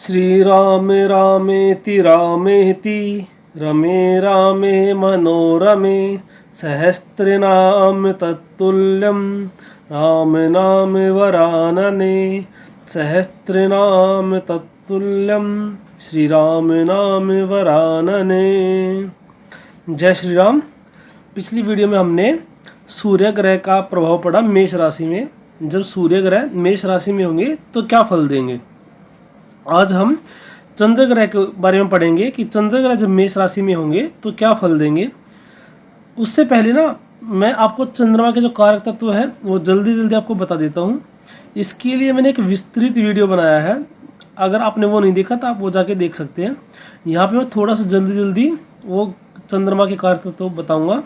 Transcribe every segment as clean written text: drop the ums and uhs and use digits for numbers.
श्रीराम रामेति रामेति रमे रामे मनोरमे सहस्रनाम तत्तुल्यं राम नाम वरानने सहस्रनाम तत्तुल्यं श्री राम नाम वरानने। जय श्री राम। पिछली वीडियो में हमने सूर्य ग्रह का प्रभाव पड़ा मेष राशि में। जब सूर्य ग्रह मेष राशि में होंगे तो क्या फल देंगे। आज हम चंद्र ग्रह के बारे में पढ़ेंगे कि चंद्र ग्रह जब मेष राशि में होंगे तो क्या फल देंगे। उससे पहले मैं आपको चंद्रमा के जो कारक तत्व है वो जल्दी आपको बता देता हूँ। इसके लिए मैंने एक विस्तृत वीडियो बनाया है, अगर आपने वो नहीं देखा तो आप वो जाके देख सकते हैं। यहाँ पे मैं थोड़ा सा जल्दी वो चंद्रमा के कारक तत्व बताऊँगा।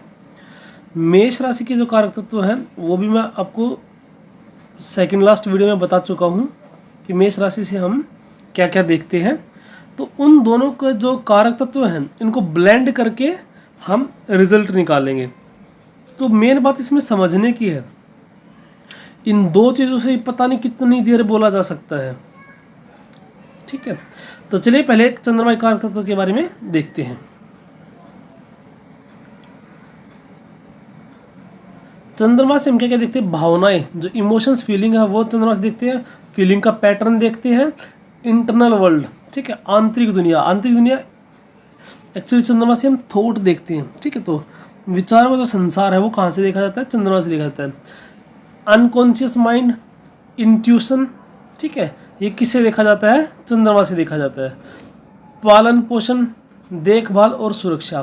मेष राशि के जो कारक तत्व हैं वो भी मैं आपको सेकंड लास्ट वीडियो में बता चुका हूँ कि मेष राशि से हम क्या क्या देखते हैं। तो उन दोनों का जो कारक तत्व हैं इनको ब्लेंड करके हम रिजल्ट निकालेंगे। तो मेन बात इसमें समझने की है, इन दो चीज़ों से पता नहीं कितनी देर बोला जा सकता है। ठीक है, तो चलिए पहले चंद्रमा के कारक तत्व के बारे में देखते हैं। चंद्रमा से हम क्या क्या देखते हैं, भावनाएं, जो इमोशंस फीलिंग है वो चंद्रमा से देखते हैं। फीलिंग का पैटर्न देखते हैं। इंटरनल वर्ल्ड, ठीक है, आंतरिक दुनिया एक्चुअली चंद्रमा से हम थॉट देखते हैं। ठीक है, तो विचारों का जो संसार है वो कहाँ से देखा जाता है, चंद्रमा से देखा जाता है। अनकॉन्शियस माइंड, इंट्यूशन, ठीक है, ये किससे देखा जाता है, चंद्रमा से देखा जाता है। पालन पोषण, देखभाल और सुरक्षा,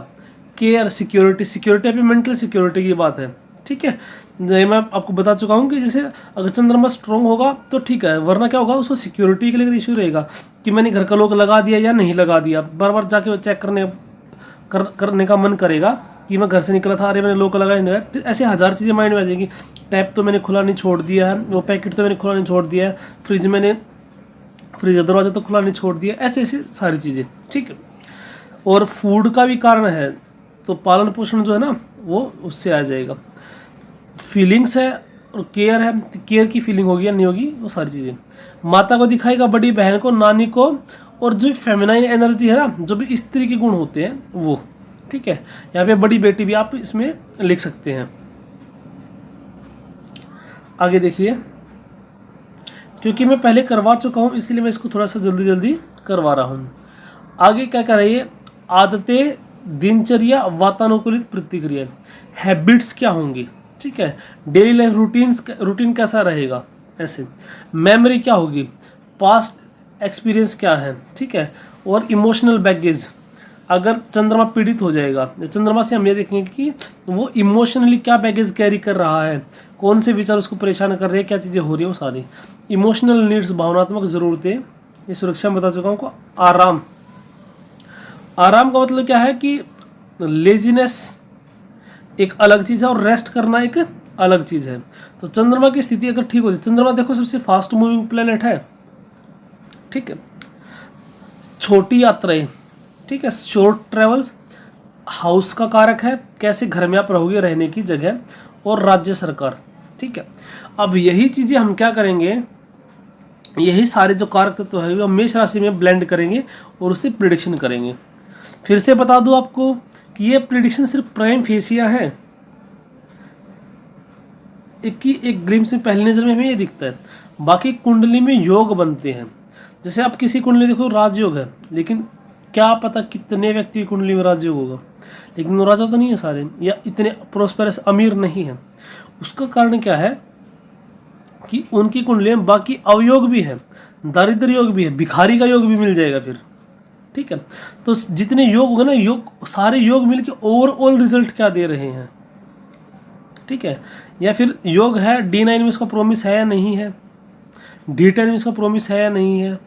केयर, सिक्योरिटी अभी मेंटल सिक्योरिटी की बात है। ठीक है, जैसे मैं आपको बता चुका हूँ कि जैसे अगर चंद्रमा स्ट्रॉन्ग होगा तो ठीक है, वरना क्या होगा, उसको सिक्योरिटी के लिए इशू रहेगा कि मैंने घर का लॉक लगा दिया या नहीं लगा दिया। बार बार जाके चेक करने का मन करेगा कि मैं घर से निकला था, अरे मैंने लॉक लगाया नहीं, फिर ऐसे हज़ार चीज़ें माइंड में आ जाएगी। टैप तो मैंने खुला नहीं छोड़ दिया है, वो पैकेट तो मैंने खुला नहीं छोड़ दिया है, फ्रिज का दरवाज़ा तो खुला नहीं छोड़ दिया, ऐसे सारी चीज़ें। ठीक है, और फूड का भी कारण है, तो पालन पोषण जो है ना वो उससे आ जाएगा। फीलिंग्स है और केयर है, केयर की फीलिंग होगी या नहीं होगी, वो सारी चीज़ें। माता को दिखाएगा, बड़ी बहन को, नानी को, और जो फेमिनाइन एनर्जी है ना, जो भी स्त्री के गुण होते हैं वो। ठीक है, यहाँ पे बड़ी बेटी भी आप इसमें लिख सकते हैं। आगे देखिए, क्योंकि मैं पहले करवा चुका हूँ इसलिए मैं इसको थोड़ा सा जल्दी करवा रहा हूँ। आगे क्या कर रही है, आदतें, दिनचर्या, वातानुकूलित प्रतिक्रिया, हैबिट्स क्या होंगी। ठीक है, डेली लाइफ रूटीन कैसा रहेगा, ऐसे। मेमोरी क्या होगी, पास्ट एक्सपीरियंस क्या है। ठीक है, और इमोशनल बैगेज, अगर चंद्रमा पीड़ित हो जाएगा, चंद्रमा से हम ये देखेंगे कि वो इमोशनली क्या बैगेज कैरी कर रहा है, कौन से विचार उसको परेशान कर रहे हैं, क्या चीज़ें हो रही हैं, वो सारी। इमोशनल नीड्स, भावनात्मक ज़रूरतें, ये सुरक्षा में बता चुका हूँ। आराम का मतलब क्या है कि लेजीनेस एक अलग चीज़ है और रेस्ट करना एक अलग चीज़ है। तो चंद्रमा की स्थिति अगर ठीक होती है, चंद्रमा देखो सबसे फास्ट मूविंग प्लेनेट है। ठीक है, छोटी यात्राएं, ठीक है, शॉर्ट ट्रेवल्स, हाउस का कारक है, कैसे घर में आप रहोगे, रहने की जगह, और राज्य सरकार। ठीक है, अब यही चीज़ें हम क्या करेंगे, यही सारे जो कारक तत्व है वो मेष राशि में ब्लेंड करेंगे और उससे प्रिडिक्शन करेंगे। फिर से बता दूं आपको कि ये प्रिडिक्शन सिर्फ प्राइम फेसिया है, एक ग्लिम्स में, पहली नज़र में हमें ये दिखता है। बाकी कुंडली में योग बनते हैं। जैसे आप किसी कुंडली देखो राजयोग है, लेकिन क्या पता कितने व्यक्ति की कुंडली में राजयोग होगा, लेकिन वो राजा तो नहीं है सारे, या इतने प्रोस्पेरस अमीर नहीं है। उसका कारण क्या है कि उनकी कुंडली में बाकी अवयोग भी है, दारिद्र योग भी है, भिखारी का योग भी मिल जाएगा फिर। ठीक है, तो जितने योग होंगे ना, सारे योग मिलके ओवरऑल रिजल्ट क्या दे रहे हैं। ठीक है, या फिर योग है D9 में इसका प्रॉमिस है या नहीं है, D10 में इसका प्रॉमिस है या नहीं है,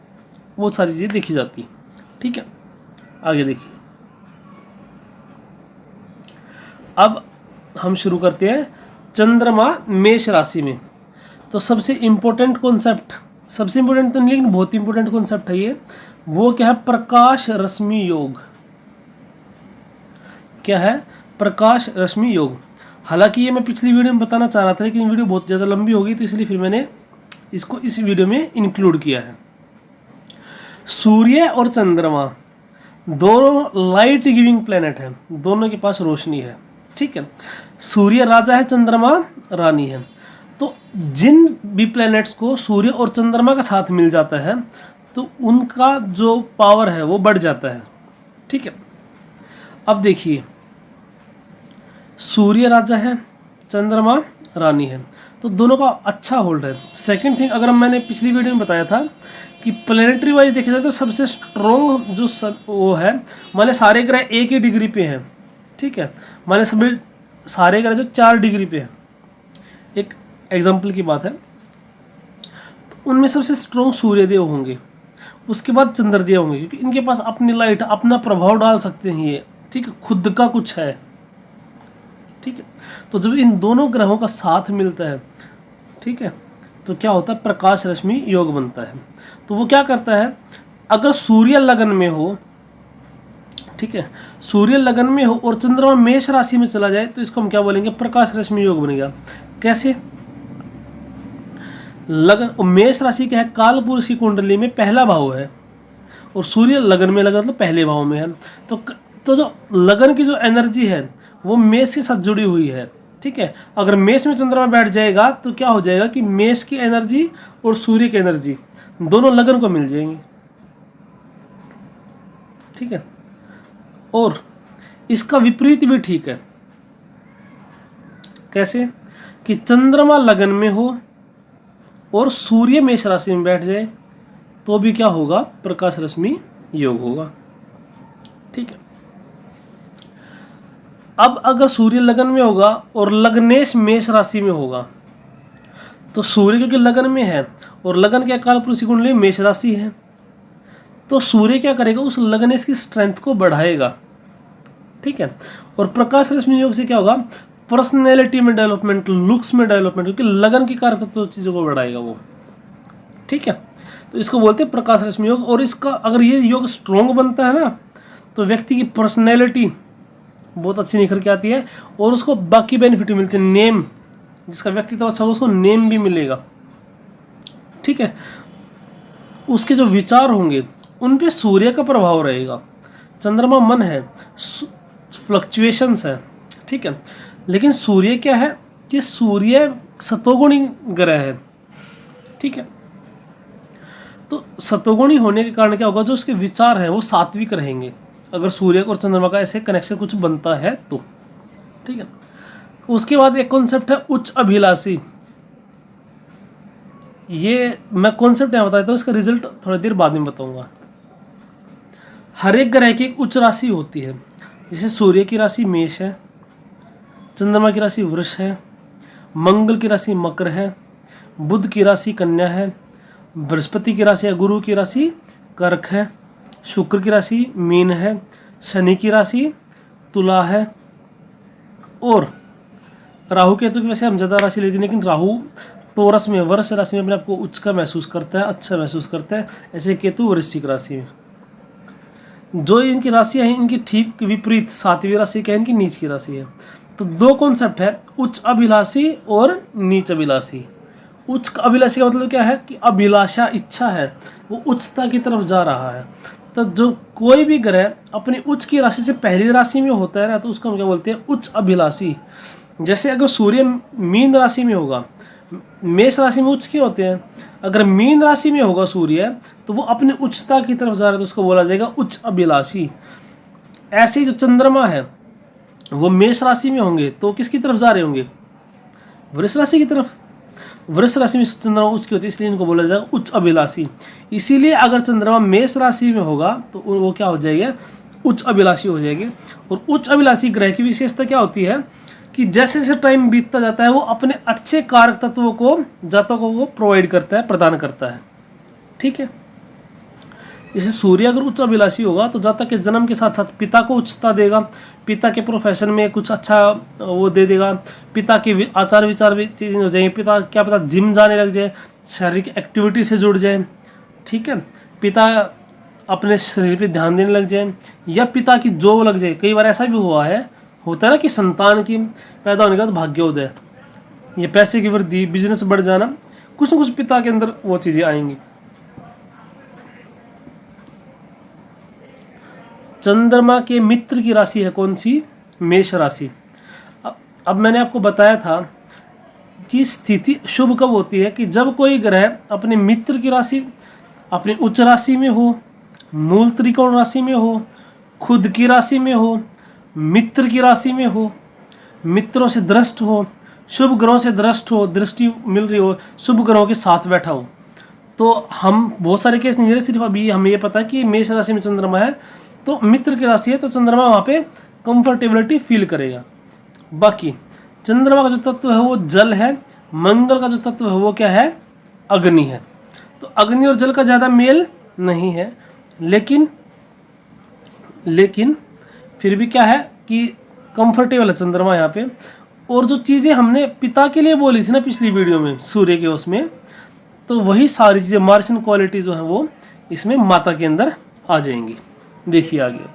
वो सारी चीज़ें देखी जाती है। ठीक है, आगे देखिए। अब हम शुरू करते हैं चंद्रमा मेष राशि में। तो सबसे इम्पोर्टेंट कॉन्सेप्ट, सबसे इम्पोर्टेंट तो नहीं लेकिन बहुत इंपॉर्टेंट कॉन्सेप्ट है ये, वो क्या है, प्रकाश रश्मि योग। क्या है, प्रकाश रश्मि योग। हालांकि ये मैं पिछली वीडियो में बताना चाह रहा था, लेकिन वीडियो बहुत ज़्यादा लंबी होगी, तो इसलिए फिर मैंने इसको इस वीडियो में इंक्लूड किया है। सूर्य और चंद्रमा दोनों लाइट गिविंग प्लेनेट हैं, दोनों के पास रोशनी है, ठीक है। सूर्य राजा है, चंद्रमा रानी है। तो जिन भी प्लैनेट्स को सूर्य और चंद्रमा का साथ मिल जाता है तो उनका जो पावर है वो बढ़ जाता है, ठीक है। अब देखिए, सूर्य राजा है, चंद्रमा रानी है, तो दोनों का अच्छा होल्ड है। सेकंड थिंग, अगर मैंने पिछली वीडियो में बताया था कि प्लेनेटरी वाइज देखा जाए तो सबसे स्ट्रॉन्ग जो वो है, माने सारे ग्रह एक ही डिग्री पे हैं, ठीक है। माने सभी सारे ग्रह जो 4 डिग्री पे हैं, एक एग्जाम्पल की बात है, तो उनमें सबसे स्ट्रॉन्ग सूर्यदेव होंगे, उसके बाद चंद्रदेव होंगे, क्योंकि इनके पास अपनी लाइट, अपना प्रभाव डाल सकते हैं ये, ठीक है, खुद का कुछ है, ठीक है। तो जब इन दोनों ग्रहों का साथ मिलता है, ठीक है, तो क्या होता है, प्रकाश रश्मि योग बनता है। तो वो क्या करता है, अगर सूर्य लगन में हो, ठीक है, सूर्य लगन में हो और चंद्रमा मेष राशि में चला जाए तो इसको हम क्या बोलेंगे, प्रकाश रश्मि योग बनेगा। कैसे, लगन, मेष राशि क्या है, कालपुरुष की कुंडली में पहला भाव है और सूर्य लगन में लगा मतलब पहले भाव में है। तो जो लगन की जो एनर्जी है वो मेष के साथ जुड़ी हुई है, ठीक है। अगर मेष में चंद्रमा बैठ जाएगा तो क्या हो जाएगा कि मेष की एनर्जी और सूर्य की एनर्जी दोनों लगन को मिल जाएंगी, ठीक है। और इसका विपरीत भी ठीक है। कैसे, कि चंद्रमा लगन में हो और सूर्य मेष राशि में बैठ जाए तो भी क्या होगा, प्रकाश रश्मि योग होगा, ठीक है। अब अगर सूर्य लगन में होगा और लग्नेश मेष राशि में होगा, तो सूर्य क्योंकि लगन में है और लगन के काल पुरुष की कुंडली मेष राशि है, तो सूर्य क्या करेगा, उस लग्नेश की स्ट्रेंथ को बढ़ाएगा, ठीक है। और प्रकाश रश्मि योग से क्या होगा, पर्सनैलिटी में डेवलपमेंट, लुक्स में डेवलपमेंट, क्योंकि लगन की कारक तो चीज़ों को बढ़ाएगा वो, ठीक है। तो इसको बोलते हैं प्रकाश रश्मि योग। और इसका अगर ये योग स्ट्रॉन्ग बनता है ना, तो व्यक्ति की पर्सनैलिटी बहुत अच्छी निखर के आती है और उसको बाकी बेनिफिट मिलते हैं। नेम, जिसका व्यक्तित्व अच्छा हो उसको नेम भी मिलेगा, ठीक है। उसके जो विचार होंगे उन पे सूर्य का प्रभाव रहेगा। चंद्रमा मन है, फ्लक्चुएशंस है, ठीक है। लेकिन सूर्य क्या है कि सूर्य सतोगुणी ग्रह है, ठीक है। तो सतोगुणी होने के कारण क्या होगा, जो उसके विचार हैं वो सात्विक रहेंगे अगर सूर्य और चंद्रमा का ऐसे कनेक्शन कुछ बनता है तो, ठीक है। उसके बाद एक कॉन्सेप्ट है उच्च अभिलाषी। ये मैं कॉन्सेप्ट यहाँ बताता हूँ, इसका रिजल्ट थोड़ी देर बाद में बताऊंगा। हर एक ग्रह की एक उच्च राशि होती है, जैसे सूर्य की राशि मेष है, चंद्रमा की राशि वृष है, मंगल की राशि मकर है, बुध की राशि कन्या है, बृहस्पति की राशि या गुरु की राशि कर्क है, शुक्र की राशि मीन है, शनि की राशि तुला है, और राहु केतु की वैसे हम ज़्यादा राशि लेते हैं, लेकिन राहु टोरस में, वृष राशि में अपने आपको उच्च का महसूस करता है, अच्छा महसूस करता है। ऐसे केतु वृश्चिक राशि में। जो इनकी राशियाँ हैं इनकी ठीक विपरीत सातवीं राशि क्या है, इनकी नीच की राशि है। तो दो कॉन्सेप्ट है, उच्च अभिलाषी और नीच अभिलाषी। उच्च अभिलाषी का मतलब क्या है कि अभिलाषा, इच्छा है, वो उच्चता की तरफ जा रहा है। तो जो कोई भी ग्रह अपनी उच्च की राशि से पहली राशि में होता है ना, तो उसको हम क्या बोलते हैं, उच्च अभिलाषी। जैसे अगर सूर्य मीन राशि में होगा, मेष राशि में उच्च क्यों होते हैं, अगर मीन राशि में होगा सूर्य तो वो अपनी उच्चता की तरफ जा रहा है, तो उसको बोला जाएगा उच्च अभिलाषी। ऐसे ही जो चंद्रमा है वो मेष राशि में होंगे तो किसकी तरफ जा रहे होंगे, वृष राशि की तरफ। वृष राशि में चंद्रमा उच्च की होती है, इसलिए इनको बोला जाएगा उच्च अभिलाषी। इसीलिए अगर चंद्रमा मेष राशि में होगा तो वो क्या हो जाएगा, उच्च अभिलाषी हो जाएगी। और उच्च अभिलाषी ग्रह की विशेषता क्या होती है कि जैसे जैसे टाइम बीतता जाता है वो अपने अच्छे कारक तत्वों को जातकों को प्रोवाइड करता है, प्रदान करता है, ठीक है। जैसे सूर्य अगर उच्च अभिलाषी होगा तो जातक के जन्म के साथ साथ पिता को उच्चता देगा, पिता के प्रोफेशन में कुछ अच्छा वो दे देगा, पिता के आचार विचार भी चेंज हो जाएंगे, पिता क्या पता जिम जाने लग जाए, शारीरिक एक्टिविटी से जुड़ जाए, ठीक है, पिता अपने शरीर पे ध्यान देने लग जाए, या पिता की जॉब लग जाए। कई बार ऐसा भी हुआ है, होता है ना कि संतान की पैदा होने का तो भाग्योदय, ये पैसे की वृद्धि, बिजनेस बढ़ जाना, कुछ ना कुछ पिता के अंदर वो चीज़ें आएंगी। चंद्रमा के मित्र की राशि है कौन सी? मेष राशि। अब मैंने आपको बताया था कि स्थिति शुभ कब होती है कि जब कोई ग्रह अपने मित्र की राशि, अपनी उच्च राशि में हो, मूल त्रिकोण राशि में हो, खुद की राशि में हो, मित्र की राशि में हो, मित्रों से दृष्ट हो, शुभ ग्रहों से दृष्ट हो, दृष्टि मिल रही हो, शुभ ग्रहों के साथ बैठा हो। तो हम बहुत सारे केस नहीं ले रहे, सिर्फ अभी हमें ये पता है कि मेष राशि में चंद्रमा है तो मित्र की राशि है तो चंद्रमा वहाँ पे कंफर्टेबिलिटी फील करेगा। बाकी चंद्रमा का जो तत्व है वो जल है, मंगल का जो तत्व है वो क्या है? अग्नि है। तो अग्नि और जल का ज़्यादा मेल नहीं है, लेकिन फिर भी क्या है कि कंफर्टेबल है चंद्रमा यहाँ पे। और जो चीज़ें हमने पिता के लिए बोली थी ना पिछली वीडियो में, सूर्य के उसमें, तो वही सारी चीज़ें मार्शियन क्वालिटी जो है वो इसमें माता के अंदर आ जाएंगी। देखिए आगे,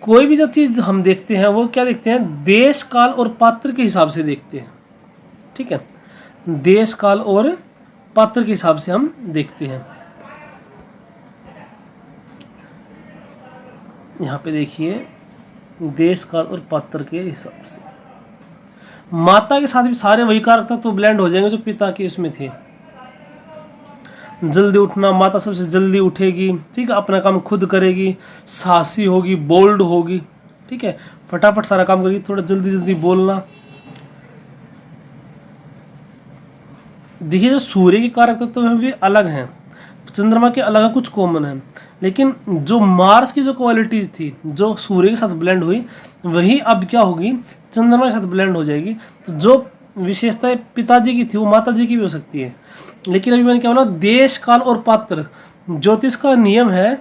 कोई भी जो चीज़ हम देखते हैं वो क्या देखते हैं? देश काल और पात्र के हिसाब से देखते हैं। ठीक है, देश काल और पात्र के हिसाब से हम देखते हैं। यहाँ पे देखिए, देश काल और पात्र के हिसाब से माता के साथ भी सारे वही कारक तो ब्लेंड हो जाएंगे जो पिता के उसमें थे। जल्दी उठना, माता सबसे जल्दी उठेगी, ठीक है, अपना काम खुद करेगी, साहसी होगी, बोल्ड होगी, ठीक है, फटाफट सारा काम करेगी, थोड़ा जल्दी जल्दी बोलना। देखिए जो सूर्य के कारक तत्व हैं वे अलग हैं, चंद्रमा के अलग कुछ कॉमन है, लेकिन जो मार्स की जो क्वालिटीज़ थी जो सूर्य के साथ ब्लेंड हुई वही अब क्या होगी? चंद्रमा के साथ ब्लेंड हो जाएगी। तो जो विशेषताएं पिताजी की थी वो माता जी की भी हो सकती है। लेकिन अभी मैंने क्या बोला? देश काल और पात्र, ज्योतिष का नियम है,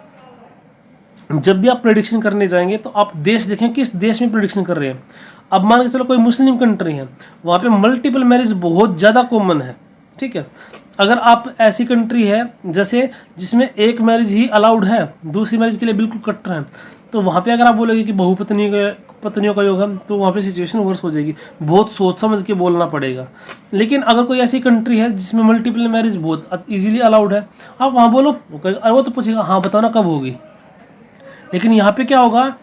जब भी आप प्रेडिक्शन करने जाएंगे तो आप देश देखें किस देश में प्रेडिक्शन कर रहे हैं। अब मान के चलो कोई मुस्लिम कंट्री है, वहाँ पे मल्टीपल मैरिज बहुत ज़्यादा कॉमन है, ठीक है। अगर आप ऐसी कंट्री है जैसे जिसमें एक मैरिज ही अलाउड है, दूसरी मैरिज के लिए बिल्कुल कट्टर है, तो वहाँ पे अगर आप बोलोगे कि पत्नियों का योग है तो वहाँ पे सिचुएशन वर्स हो जाएगी, बहुत सोच समझ के बोलना पड़ेगा। लेकिन अगर कोई ऐसी कंट्री है जिसमें मल्टीपल मैरिज बहुत इजीली अलाउड है, आप वहाँ बोलो, अरे वो तो पूछेगा हाँ बताओ ना कब होगी। लेकिन यहाँ पे क्या होगा,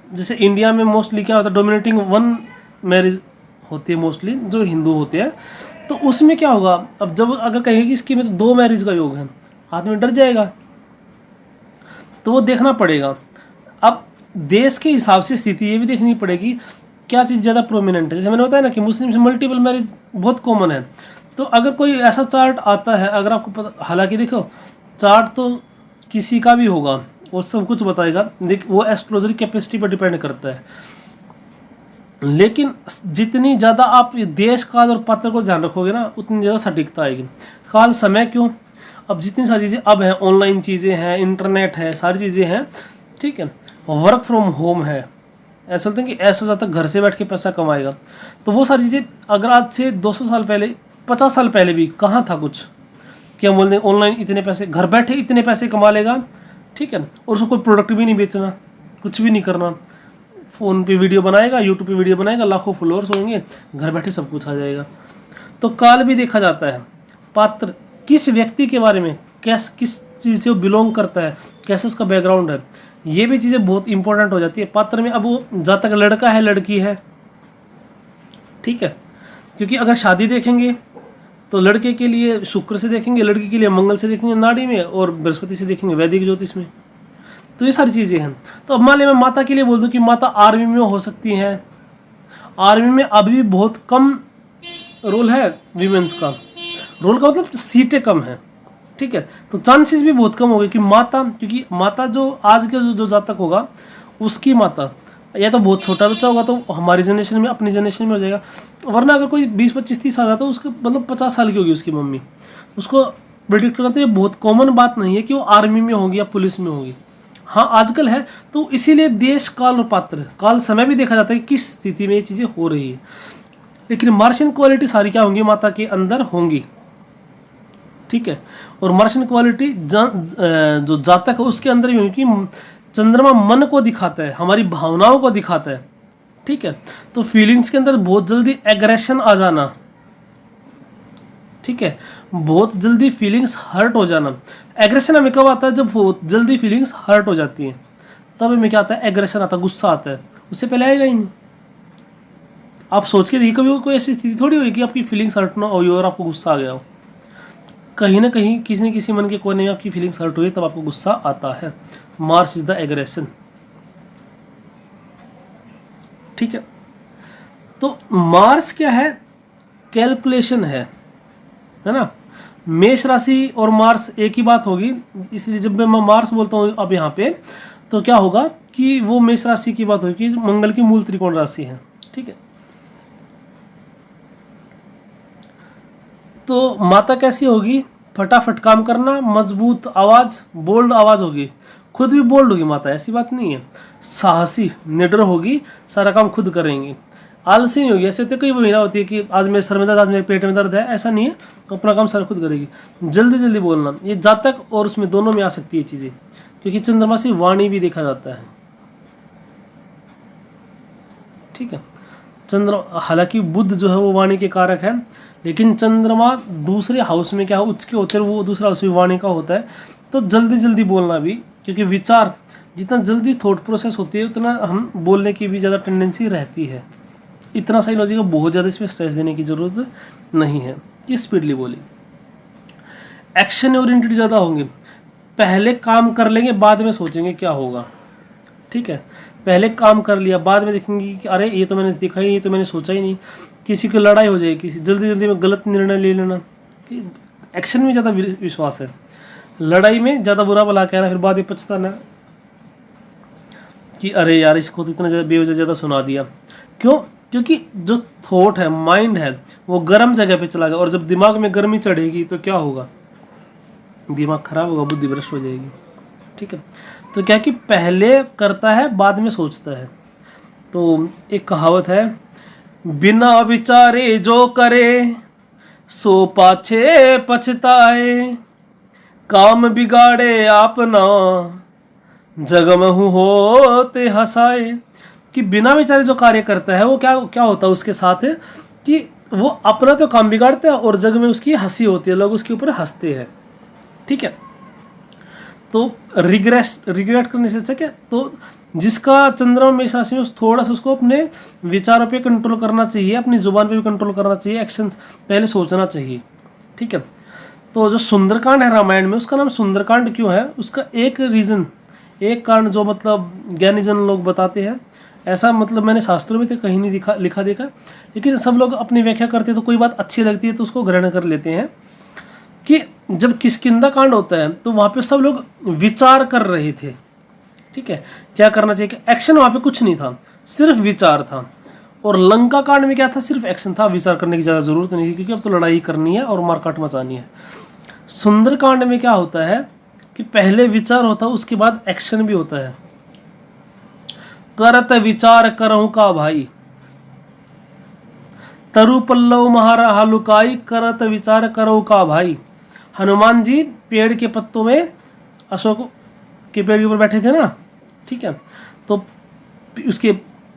जैसे इंडिया में मोस्टली क्या होता है, डोमिनेटिंग वन मैरिज होती है मोस्टली जो हिंदू होते हैं, तो उसमें क्या होगा, अब जब अगर कहेंगे कि इसकी में तो 2 मैरिज का योग है, आदमी डर जाएगा, तो वो देखना पड़ेगा। अब देश के हिसाब से स्थिति ये भी देखनी पड़ेगी क्या चीज़ ज़्यादा प्रोमिनेंट है। जैसे मैंने बताया ना कि मुस्लिम से मल्टीपल मैरिज बहुत कॉमन है, तो अगर कोई ऐसा चार्ट आता है, अगर आपको पता, हालांकि देखो चार्ट तो किसी का भी होगा, वो सब कुछ बताएगा, वो एस्ट्रोलॉजर कैपेसिटी पर डिपेंड करता है। लेकिन जितनी ज़्यादा आप देश काल और पात्र को ध्यान रखोगे ना, उतनी ज़्यादा सटीकता आएगी। काल समय क्यों, अब जितनी सारी चीज़ें अब हैं, ऑनलाइन चीज़ें हैं, इंटरनेट है, सारी चीज़ें हैं, ठीक है, वर्क फ्रॉम होम है, ऐसा बोलते हैं कि ऐसा ज़्यादा घर से बैठ के पैसा कमाएगा, तो वो सारी चीज़ें अगर आज से 200 साल पहले, 50 साल पहले भी कहाँ था कुछ, क्या बोलते हैं ऑनलाइन इतने पैसे, घर बैठे इतने पैसे कमा लेगा, ठीक है, और उसको कोई प्रोडक्ट भी नहीं बेचना, कुछ भी नहीं करना, फ़ोन पे वीडियो बनाएगा, यूट्यूब पे वीडियो बनाएगा, लाखों फॉलोअर्स होंगे, घर बैठे सब कुछ आ जाएगा। तो काल भी देखा जाता है, पात्र किस व्यक्ति के बारे में, किस चीज़ से वो बिलोंग करता है, कैसे उसका बैकग्राउंड है, ये भी चीज़ें बहुत इंपॉर्टेंट हो जाती है पात्र में। अब वो जातक लड़का है लड़की है, ठीक है, क्योंकि अगर शादी देखेंगे तो लड़के के लिए शुक्र से देखेंगे, लड़की के लिए मंगल से देखेंगे नाड़ी में, और बृहस्पति से देखेंगे वैदिक ज्योतिष में। तो ये सारी चीज़ें हैं। तो अब मान लिया मैं माता के लिए बोल दूं कि माता आर्मी में हो सकती हैं, आर्मी में अभी भी बहुत कम रोल है वीमेंस का, रोल का मतलब सीटें कम है, ठीक है, तो चांसेस भी बहुत कम हो गए कि माता, क्योंकि माता जो आज के जो जातक होगा उसकी माता या तो बहुत छोटा बच्चा होगा तो हमारी जनरेशन में, अपनी जनरेशन में हो जाएगा, वरना अगर कोई 20, 25, 30 साल का तो उसके मतलब 50 साल की होगी उसकी मम्मी, उसको प्रेडिक्ट करना। तो ये बहुत कॉमन बात नहीं है कि वो आर्मी में होगी या पुलिस में होगी, हाँ आजकल है। तो इसीलिए देश काल और पात्र, काल समय भी देखा जाता है कि किस स्थिति में ये चीज़ें हो रही है। लेकिन मार्शियन क्वालिटी सारी क्या होंगी, माता के अंदर होंगी, ठीक है, और मार्शियन क्वालिटी जो जातक है उसके अंदर भी होगी। चंद्रमा मन को दिखाता है, हमारी भावनाओं को दिखाता है, ठीक है, तो फीलिंग्स के अंदर बहुत जल्दी एग्रेशन आ जाना, ठीक है, बहुत जल्दी फीलिंग्स हर्ट हो जाना। एग्रेशन हमें कब आता है? जब बहुत जल्दी फीलिंग्स हर्ट हो जाती हैं, तब हमें क्या आता है? एग्रेशन आता है, गुस्सा आता है। उससे पहले आएगा ही नहीं। आप सोच के देखिए, कभी कोई ऐसी स्थिति थोड़ी हुई कि आपकी फीलिंग्स हर्ट ना हुई और आपको गुस्सा आ गया हो। कहीं ना कहीं किसी न किसी मन के कोने में आपकी फीलिंग्स हर्ट हुई, तब आपको गुस्सा आता है। Mars is the aggression. ठीक है, तो मार्स क्या है? कैलकुलेशन है ना। मेष राशि और मार्स एक ही बात होगी, इसलिए जब मैं मार्स बोलता हूँ अब यहाँ पे, तो क्या होगा कि वो मेष राशि की बात होगी, मंगल की मूल त्रिकोण राशि है। ठीक है, तो माता कैसी होगी? फटाफट काम करना, मजबूत आवाज, बोल्ड आवाज होगी, खुद भी बोल्ड होगी माता, ऐसी बात नहीं है। साहसी, निडर होगी, सारा काम खुद करेंगी, आलसी नहीं होगी। ऐसे तो कई महिला होती है कि आज मेरे सर में दर्द, आज मेरे पेट में दर्द है, ऐसा नहीं है, तो अपना काम सारा खुद करेगी। जल्दी जल्दी बोलना, ये जातक और उसमें दोनों में आ सकती है चीज़ें, क्योंकि चंद्रमा से वाणी भी देखा जाता है। ठीक है, चंद्रमा, हालांकि बुध जो है वो वाणी के कारक है, लेकिन चंद्रमा दूसरे हाउस में क्या उच्च के होते हैं, वो दूसरा हाउस भी वाणी का होता है। तो जल्दी जल्दी बोलना भी, क्योंकि विचार जितना जल्दी थॉट प्रोसेस होती है, उतना हम बोलने की भी ज़्यादा टेंडेंसी रहती है। इतना सही लॉजिक है, बहुत ज़्यादा इसमें स्ट्रेस देने की ज़रूरत नहीं है कि स्पीडली बोली। एक्शन ओरिएंटेड ज़्यादा होंगे, पहले काम कर लेंगे, बाद में सोचेंगे क्या होगा। ठीक है, पहले काम कर लिया, बाद में देखेंगे कि अरे ये तो मैंने देखा ही, ये तो मैंने सोचा ही नहीं। किसी की लड़ाई हो जाएगी, किसी जल्दी जल्दी में गलत निर्णय ले लेना, कि एक्शन में ज़्यादा विश्वास है, लड़ाई में ज़्यादा बुरा भला कहना, फिर बाद में पछताना कि अरे यार इसको तो इतना ज़्यादा बेवजह ज़्यादा सुना दिया। क्यों? क्योंकि जो थॉट है, माइंड है, वो गर्म जगह पे चला गया, और जब दिमाग में गर्मी चढ़ेगी तो क्या होगा? दिमाग खराब होगा, बुद्धि भ्रष्ट हो जाएगी। ठीक है, तो क्या कि पहले करता है, बाद में सोचता है। तो एक कहावत है, बिना विचारे जो करे सो पाछे पछताए, काम बिगाड़े अपना जगमहु होते हंसाए। कि बिना विचारे जो कार्य करता है वो क्या क्या होता है उसके साथ है कि वो अपना तो काम बिगाड़ता है और जग में उसकी हंसी होती है, लोग उसके ऊपर हंसते हैं। ठीक है, तो रिग्रेट करने से क्या, तो जिसका चंद्रमा मेष राशि में, थोड़ा सा उसको अपने विचारों पे कंट्रोल करना चाहिए, अपनी जुबान पे भी कंट्रोल करना चाहिए, एक्शन पहले सोचना चाहिए। ठीक है, तो जो सुंदरकांड है रामायण में, उसका नाम सुंदरकांड क्यों है? उसका एक रीज़न, एक कारण जो मतलब ज्ञानी जन लोग बताते हैं, ऐसा मतलब मैंने शास्त्रों में तो कहीं नहीं लिखा देखा, लेकिन सब लोग अपनी व्याख्या करते हैं, तो कोई बात अच्छी लगती है तो उसको ग्रहण कर लेते हैं कि जब किष्किंधा कांड होता है तो वहाँ पे सब लोग विचार कर रहे थे। ठीक है, क्या करना चाहिए, एक्शन वहाँ पे कुछ नहीं था, सिर्फ विचार था। और लंका कांड में क्या था? सिर्फ एक्शन था, विचार करने की ज़्यादा ज़रूरत नहीं थी, क्योंकि अब तो लड़ाई करनी है और मारकाट मचानी है। सुंदरकांड में क्या होता है कि पहले विचार होता है, उसके बाद एक्शन भी होता है। करत विचार करहु का भाई, तरु पल्लव महारा लुकाई, करत विचार करो का भाई। हनुमान जी पेड़ के पत्तों में, अशोक के पेड़ के ऊपर बैठे थे ना, ठीक है, तो उसके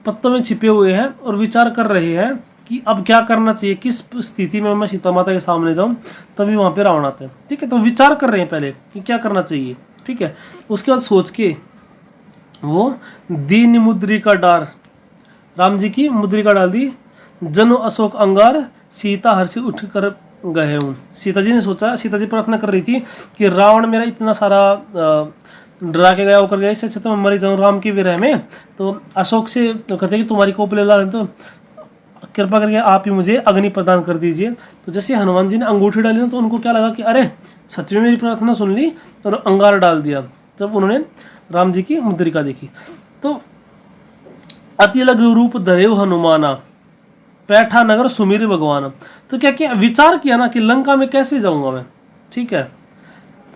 पत्तों में छिपे हुए हैं और विचार कर रहे हैं कि अब क्या करना चाहिए, किस स्थिति में मैं सीता माता के सामने जाऊं। तभी वहां पे रावण आते हैं। ठीक है, तो विचार कर रहे हैं पहले कि क्या करना चाहिए। ठीक है, उसके बाद सोच के वो दीन मुद्रिका डार, राम जी की मुद्रिका डाल दी, जनु अशोक अंगार, सीता हर्षि उठ कर गए हूँ। सीता जी ने सोचा, सीता जी प्रार्थना कर रही थी कि रावण मेरा इतना सारा डरा के गया, होकर गया, इससे अच्छा तो मैं मरी जाऊँ राम की विरह में। तो अशोक से तो कहते हैं कि तुम्हारी कोप ले ला, तो कृपा करके आप ही मुझे अग्नि प्रदान कर दीजिए। तो जैसे हनुमान जी ने अंगूठी डाली ना, तो उनको क्या लगा कि अरे सच में मेरी प्रार्थना सुन ली, और अंगार डाल दिया। जब उन्होंने राम जी की मुद्रिका देखी तो अति लघु रूप धरेव हनुमाना, पैठा नगर सुमीर भगवान। तो क्या किया, विचार किया ना कि लंका में कैसे जाऊंगा मैं। ठीक है,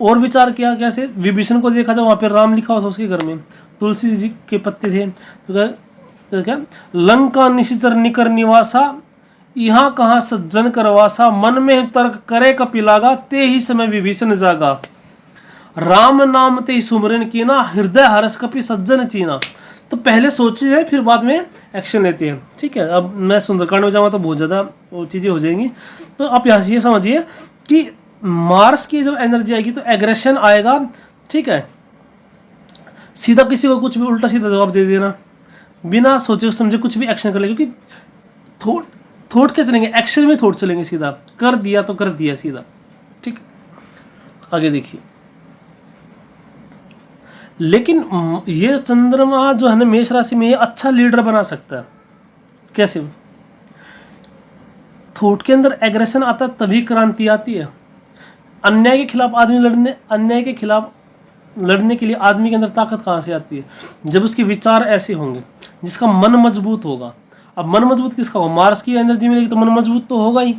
और विचार किया कैसे, विभीषण को देखा, जब वहाँ पे राम लिखा हुआ था उसके घर में तुलसी जी के पत्ते थे, तो क्या लंका निशिचर निकर निवासा, यहाँ कहाँ सज्जन करवासा, मन में तर्क करे कपिलागा, ते ही समय विभीषण जागा, राम नाम ते सुमरन कीना, हृदय हरस कपि सज्जन चीना। तो पहले सोचे जाए फिर बाद में एक्शन लेते हैं, ठीक है। अब मैं सुंदरकांड में जाऊँगा तो बहुत ज़्यादा वो चीज़ें हो जाएंगी, तो आप यहाँ से ये समझिए कि मार्स की जब एनर्जी आएगी तो एग्रेशन आएगा, ठीक है। सीधा किसी को कुछ भी उल्टा सीधा जवाब दे देना, बिना सोचे समझे कुछ भी एक्शन कर ले, क्योंकि थॉट क्या चलेंगे, एक्शन में थॉट चलेंगे, सीधा कर दिया तो कर दिया सीधा, ठीक। आगे देखिए, लेकिन ये चंद्रमा जो है ना मेष राशि में, ये अच्छा लीडर बना सकता है। कैसे? थॉट के अंदर एग्रेशन आता है तभी क्रांति आती है। अन्याय के खिलाफ लड़ने के लिए आदमी के अंदर ताकत कहाँ से आती है? जब उसके विचार ऐसे होंगे, जिसका मन मजबूत होगा। अब मन मजबूत किसका होगा? मार्स की एनर्जी मिलेगी तो मन मजबूत तो होगा ही।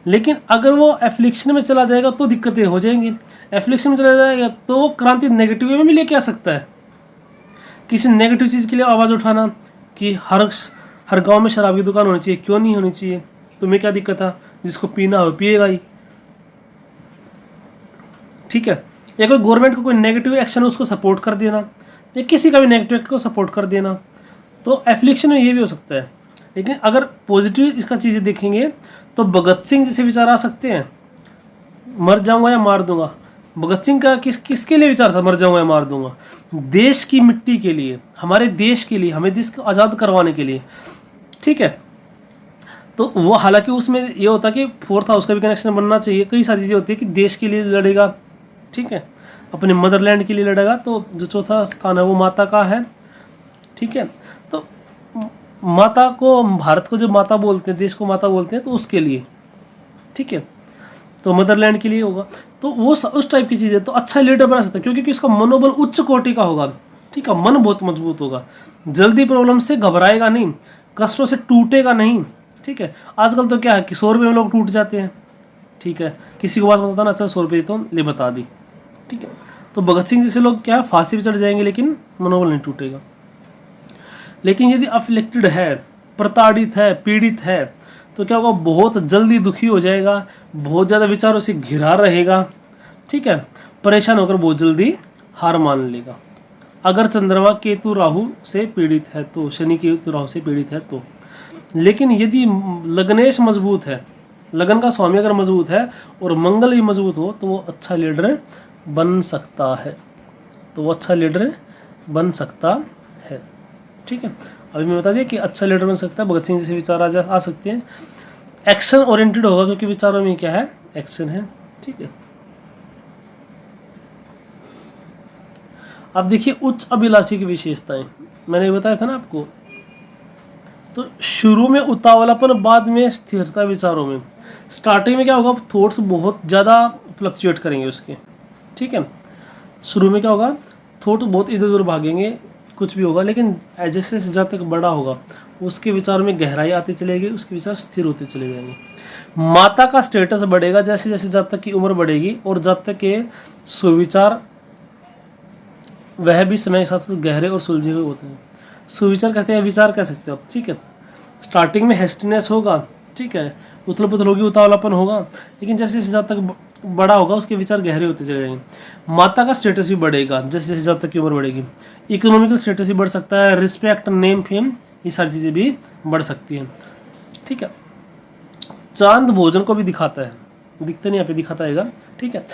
लेकिन अगर वो एफ्लिक्शन में चला जाएगा तो दिक्कतें हो जाएंगी। एफ्लिक्शन में चला जाएगा तो वो क्रांति नेगेटिव में भी लेके आ सकता है। किसी नेगेटिव चीज़ के लिए आवाज़ उठाना कि हर गांव में शराब की दुकान होनी चाहिए, क्यों नहीं होनी चाहिए, तुम्हें क्या दिक्कत है, जिसको पीना हो पिएगा ही, ठीक है। या कोई गवर्नमेंट को कोई नेगेटिव एक्शन उसको सपोर्ट कर देना, या किसी का भी नेगेटिव एक्ट को सपोर्ट कर देना, तो एफ्लिक्शन में ये भी हो सकता है। लेकिन अगर पॉजिटिव इसका चीज़ें देखेंगे तो भगत सिंह जैसे विचार आ सकते हैं, मर जाऊंगा या मार दूंगा। भगत सिंह का किसके लिए विचार था, मर जाऊंगा या मार दूंगा? देश की मिट्टी के लिए, हमारे देश के लिए, हमें देश को आज़ाद करवाने के लिए, ठीक है। तो वो हालांकि उसमें ये होता कि फोर्थ हाउस का भी कनेक्शन बनना चाहिए, कई सारी चीज़ें होती है कि देश के लिए लड़ेगा, ठीक है, अपने मदरलैंड के लिए लड़ेगा। तो जो चौथा स्थान है वो माता का है, ठीक है। तो माता को, भारत को जो माता बोलते हैं, देश को माता बोलते हैं, तो उसके लिए, ठीक है, तो मदरलैंड के लिए होगा। तो वो उस टाइप की चीज़ है, तो अच्छा लीडर बना सकता है, क्योंकि उसका मनोबल उच्च कोटि का होगा, ठीक है, मन बहुत मजबूत होगा, जल्दी प्रॉब्लम से घबराएगा नहीं, कष्टों से टूटेगा नहीं, ठीक है। आजकल तो क्या है कि 100 रुपये में लोग टूट जाते हैं, ठीक है, किसी को बात बताता ना, अच्छा 100 रुपये तो ले बता दी, ठीक है। तो भगत सिंह जैसे लोग क्या फांसी पे चढ़ जाएंगे लेकिन मनोबल नहीं टूटेगा। लेकिन यदि अफलिक्टेड है, प्रताड़ित है, पीड़ित है, तो क्या होगा, बहुत जल्दी दुखी हो जाएगा, बहुत ज़्यादा विचारों से घिरा रहेगा, ठीक है, परेशान होकर बहुत जल्दी हार मान लेगा। अगर चंद्रमा केतु राहु से पीड़ित है तो, शनि केतु राहु से पीड़ित है तो। लेकिन यदि लग्नेश मजबूत है, लगन का स्वामी अगर मजबूत है और मंगल भी मजबूत हो, तो वो अच्छा लीडर बन सकता है, ठीक है। अभी मैं बता दिया कि अच्छा लीडर बन सकता है, भगत सिंह जैसे विचार आ सकते हैं। एक्शन ओरिएंटेड होगा, क्योंकि विचारों में क्या है, एक्शन है, ठीक है। अब देखिए उच्च अभिलाषी की विशेषताएं, मैंने बताया था ना आपको। तो शुरू में उतावलापन, बाद में स्थिरता विचारों में। स्टार्टिंग में क्या होगा, थॉट्स बहुत ज़्यादा फ्लक्चुएट करेंगे उसके, ठीक है। शुरू में क्या होगा, थॉट बहुत इधर उधर भागेंगे, कुछ भी होगा, लेकिन जैसे जब तक बड़ा होगा उसके विचार में गहराई आती चलेगी, उसके विचार स्थिर होते चले जाएंगे। माता का स्टेटस बढ़ेगा जैसे जैसे जब तक की उम्र बढ़ेगी, और जब तक के सुविचार वह भी समय के साथ गहरे और सुलझे हुए होते हैं। सुविचार कहते हैं, विचार कह सकते हो आप, ठीक है। स्टार्टिंग में हेस्टीनेस होगा, ठीक है, उथल पुथल होगी, उतावलापन होगा, लेकिन जैसे जैसे जब तक बड़ा होगा उसके विचार गहरे होते चले जाएंगे। माता का स्टेटस भी बढ़ेगा जैसे जैसे जब तक की उम्र बढ़ेगी। इकोनॉमिकल स्टेटस भी बढ़ सकता है, रिस्पेक्ट, नेम, फेम, ये सारी चीज़ें भी बढ़ सकती हैं, ठीक है। चांद भोजन को भी दिखाता है, दिखता नहीं यहाँ पे, दिखाता है, ठीक है।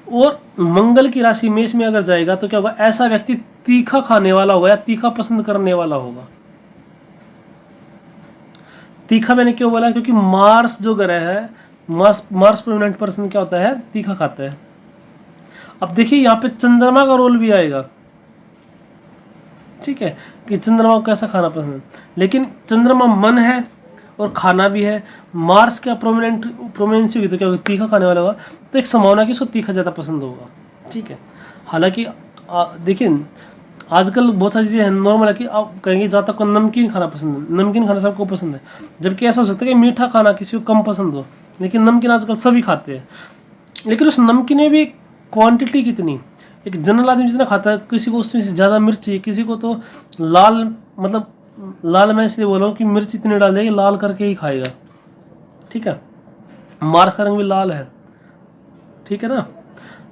और मंगल की राशि मेष में अगर जाएगा तो क्या होगा, ऐसा व्यक्ति तीखा खाने वाला होगा या तीखा पसंद करने वाला होगा। तीखा मैंने क्यों बोला, क्योंकि मार्स जो ग्रह है, मार्स प्रोमिनेंट पर्सन क्या होता है, तीखा खाता है। अब देखिए यहाँ पे चंद्रमा का रोल भी आएगा, ठीक है, कि चंद्रमा को कैसा खाना पसंद है। लेकिन चंद्रमा मन है और खाना भी है, मार्स क्या प्रोमिनेंसी हुई तो क्या होगा, तीखा खाने वाला होगा, तो एक संभावना कि इसको तीखा ज़्यादा पसंद होगा, ठीक है। हालांकि देखिए आजकल बहुत सारी चीज़ें नॉर्मल है कि आप कहेंगे ज़्यादा को नमकीन खाना पसंद है, नमकीन खाना सबको पसंद है, जबकि ऐसा हो सकता है कि मीठा खाना किसी को कम पसंद हो, लेकिन नमकीन आजकल सभी खाते हैं। लेकिन उस नमकीन में भी क्वांटिटी कितनी, एक जनरल आदमी जितना खाता है, किसी को उसमें से ज़्यादा मिर्च चाहिए, किसी को तो लाल, मतलब लाल मैं इसलिए बोल रहा हूँ कि मिर्च इतनी डाल देगी लाल करके ही खाएगा, ठीक है। मार्स का रंग भी लाल है, ठीक है ना,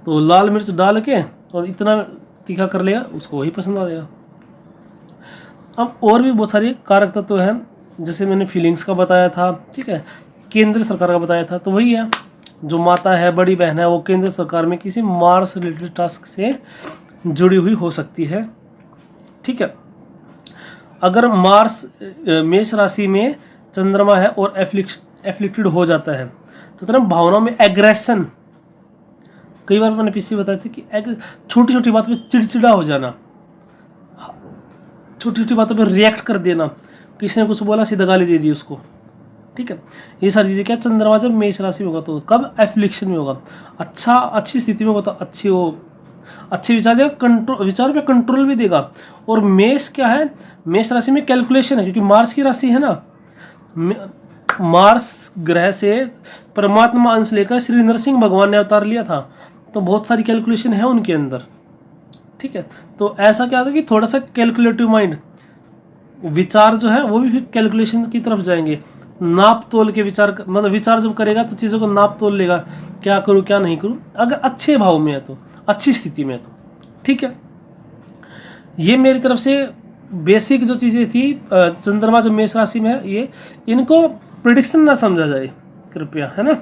तो लाल मिर्च डाल के और इतना तीखा कर लेगा, उसको वही पसंद आ जाएगा, अब और भी बहुत सारे कारक तत्व हैं, जैसे मैंने फीलिंग्स का बताया था, ठीक है, केंद्र सरकार का बताया था, तो वही है, जो माता है, बड़ी बहन है, वो केंद्र सरकार में किसी मार्स रिलेटेड टास्क से जुड़ी हुई हो सकती है, ठीक है। अगर मार्स मेष राशि में चंद्रमा है और एफ्लिक्टेड हो जाता है तो तरह भावनाओं में एग्रेशन, कई बार मैंने पीछे बताया था कि छोटी छोटी बातों पे चिड़चिड़ा हो जाना, छोटी छोटी बातों पे रिएक्ट कर देना, किसी ने कुछ बोला सीधा गाली दे दी उसको, ठीक है। ये सारी चीज़ें क्या, चंद्रमा जब मेष राशि में होगा तो कब, एफ्लिक्शन में होगा, अच्छी स्थिति में होगा तो अच्छे विचार देगा, कंट्रोल, विचार पे कंट्रोल भी देगा। और मेष क्या है, मेष राशि में कैलकुलेशन है, क्योंकि मार्स की राशि है ना, मार्स ग्रह से परमात्मा अंश लेकर श्री नरसिंह भगवान ने अवतार लिया था, तो बहुत सारी कैलकुलेशन है उनके अंदर, ठीक है। तो ऐसा क्या होता है कि थोड़ा सा कैलकुलेटिव माइंड, विचार जो है वो भी फिर कैलकुलेशन की तरफ जाएंगे, नाप तोल के विचार, मतलब विचार जब करेगा तो चीज़ों को नाप तोल लेगा, क्या करूँ क्या नहीं करूँ, अगर अच्छे भाव में है तो, अच्छी स्थिति में है तो, ठीक है। ये मेरी तरफ से बेसिक जो चीज़ें थी, चंद्रमा जो मेष राशि में है, ये इनको प्रिडिक्शन ना समझा जाए कृपया, है ना,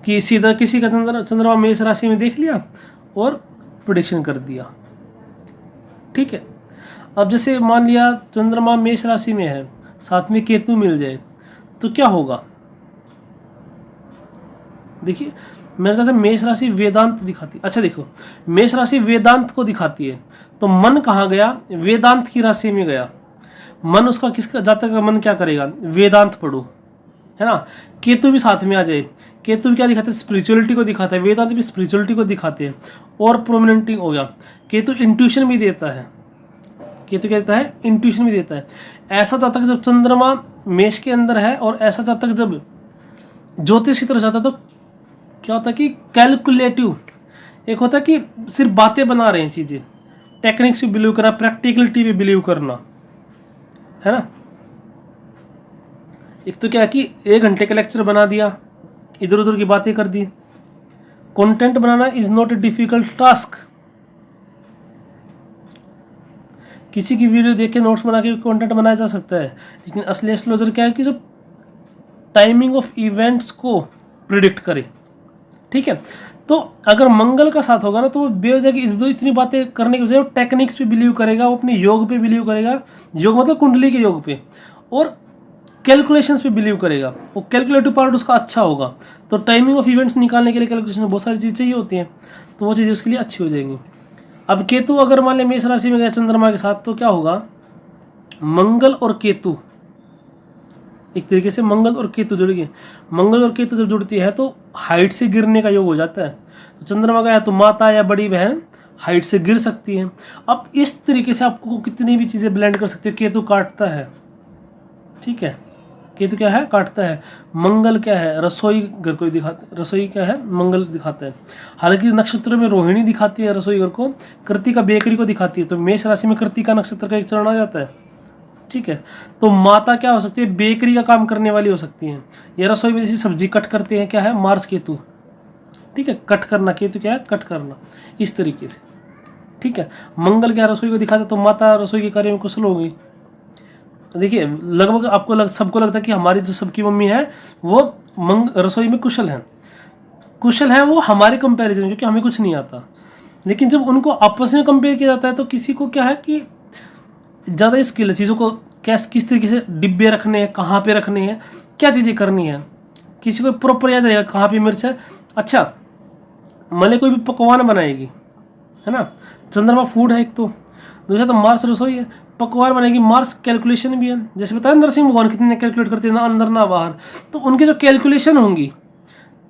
कि सीधा किसी का चंद्रमा मेष राशि में देख लिया और प्रिडिक्शन कर दिया, ठीक है। अब जैसे मान लिया चंद्रमा मेष राशि में है, साथ में केतु मिल जाए तो क्या होगा। देखिए मेरे ख्याल से मेष राशि वेदांत दिखाती है, अच्छा देखो, मेष राशि वेदांत को दिखाती है, तो मन कहाँ गया, वेदांत की राशि में गया, मन उसका किसका, जातक का मन क्या करेगा, वेदांत पढ़ो, है ना। केतु भी साथ में आ जाए, केतु भी क्या दिखाते हैं, स्पिरिचुअलिटी को दिखाता है, वेदांत भी स्पिरिचुअलिटी को दिखाते हैं, और प्रोमिनेंटिंग हो गया। केतु इंट्यूशन भी देता है, केतु क्या देता है, इंट्यूशन भी देता है। ऐसा जातक जब चंद्रमा मेष के अंदर है और ऐसा जातक जब ज्योतिष की तरफ जाता है तो क्या होता है कि कैलकुलेटिव, एक होता है कि सिर्फ बातें बना रहे हैं चीज़ें, टेक्निक्स पे बिलीव करना, प्रैक्टिकलिटी पे बिलीव करना, है ना। एक तो क्या है कि 1 घंटे का लेक्चर बना दिया, इधर उधर की बातें कर दी। कंटेंट बनाना is not a difficult task, किसी की वीडियो देख के नोट्स बना के कंटेंट बनाया जा सकता है, लेकिन असली एस्ट्रोलॉजर क्या है कि जो टाइमिंग ऑफ इवेंट्स को प्रिडिक्ट करे, ठीक है। तो अगर मंगल का साथ होगा ना तो वो बेवजह की इतनी बातें करने की बजाय वो टेक्निक्स पे बिलीव करेगा, वो अपने योग पे बिलीव करेगा, योग मतलब कुंडली के योग पे, और कैलकुलेशंस पे बिलीव करेगा, वो कैलकुलेटिव पार्ट उसका अच्छा होगा। तो टाइमिंग ऑफ इवेंट्स निकालने के लिए कैलकुलेशन बहुत सारी चीज़ें चाहिए होती हैं, तो वो चीज़ें उसके लिए अच्छी हो जाएंगी। अब केतु अगर मान लें मेष राशि में गया चंद्रमा के साथ तो क्या होगा, मंगल और केतु, एक तरीके से मंगल और केतु जुड़ गए, मंगल और केतु जब जुड़ती है तो हाइट से गिरने का योग हो जाता है। तो चंद्रमा का या तो माता या बड़ी बहन हाइट से गिर सकती है। अब इस तरीके से आपको कितनी भी चीज़ें ब्लेंड कर सकते हो। केतु काटता है, ठीक है, केतु क्या है, काटता है। मंगल क्या है, रसोई घर को दिखाता है, रसोई क्या है, मंगल दिखाता है। हालांकि नक्षत्रों में रोहिणी दिखाती है रसोई घर को, कृतिका बेकरी को दिखाती है, तो मेष राशि में कृतिका नक्षत्र का एक चरण आ जाता है, ठीक है। तो माता क्या हो सकती है, बेकरी का काम करने वाली हो सकती है, या रसोई में जैसे सब्जी कट करते हैं, क्या है, मार्स केतु, ठीक है, कट करना, केतु क्या है, कट करना, इस तरीके से, ठीक है। मंगल क्या रसोई को दिखाता है, तो माता रसोई के कार्य में कुशल होगी। देखिए लगभग आपको सबको लगता है कि हमारी जो सबकी मम्मी है वो रसोई में कुशल है वो हमारे कंपैरिजन, क्योंकि हमें कुछ नहीं आता। लेकिन जब उनको आपस में कंपेयर किया जाता है तो किसी को क्या है कि ज़्यादा स्किल है, चीज़ों को किस तरीके से डिब्बे रखने हैं, कहाँ पे रखने हैं, क्या चीज़ें करनी है, किसी को प्रॉपर याद रहेगा कहाँ पे मिर्च है। अच्छा मान ली कोई भी पकवान बनाएगी, है ना, चंद्रमा फूड है एक, तो दूसरा तो मार्स रसोई है, पकवान बनेगी, मार्स कैलकुलेशन भी है। जैसे बताया नरसिंह भगवान कितने कैलकुलेट करते हैं, ना अंदर ना बाहर, तो उनकी जो कैलकुलेशन होंगी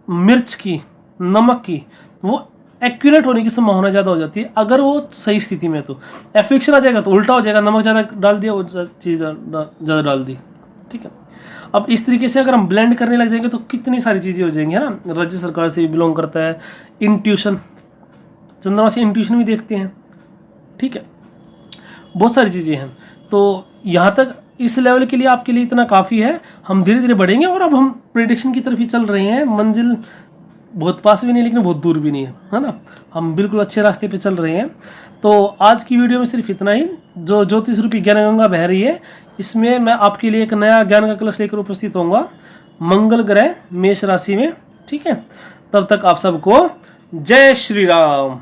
मिर्च की, नमक की, वो एक्यूरेट होने की संभावना ज़्यादा हो जाती है अगर वो सही स्थिति में। तो एफ्लिक्शन आ जाएगा तो उल्टा हो जाएगा, नमक ज़्यादा डाल दिया, वो चीज़ ज़्यादा डाल दी, ठीक है। अब इस तरीके से अगर हम ब्लेंड करने लग जाएंगे तो कितनी सारी चीज़ें हो जाएंगी, है ना। राज्य सरकार से बिलोंग करता है, इंट्यूशन, चंद्रमा से इंट्यूशन भी देखते हैं, ठीक है, बहुत सारी चीज़ें हैं। तो यहाँ तक इस लेवल के लिए आपके लिए इतना काफ़ी है। हम धीरे धीरे बढ़ेंगे और अब हम प्रेडिक्शन की तरफ ही चल रहे हैं। मंजिल बहुत पास भी नहीं लेकिन बहुत दूर भी नहीं है ना। हम बिल्कुल अच्छे रास्ते पे चल रहे हैं। तो आज की वीडियो में सिर्फ इतना ही। जो ज्योतिष रूपी ज्ञान गंगा बह रही है, इसमें मैं आपके लिए एक नया ज्ञान का कलश लेकर उपस्थित होऊंगा मंगल ग्रह मेष राशि में। ठीक है, तब तक आप सबको जय श्री राम।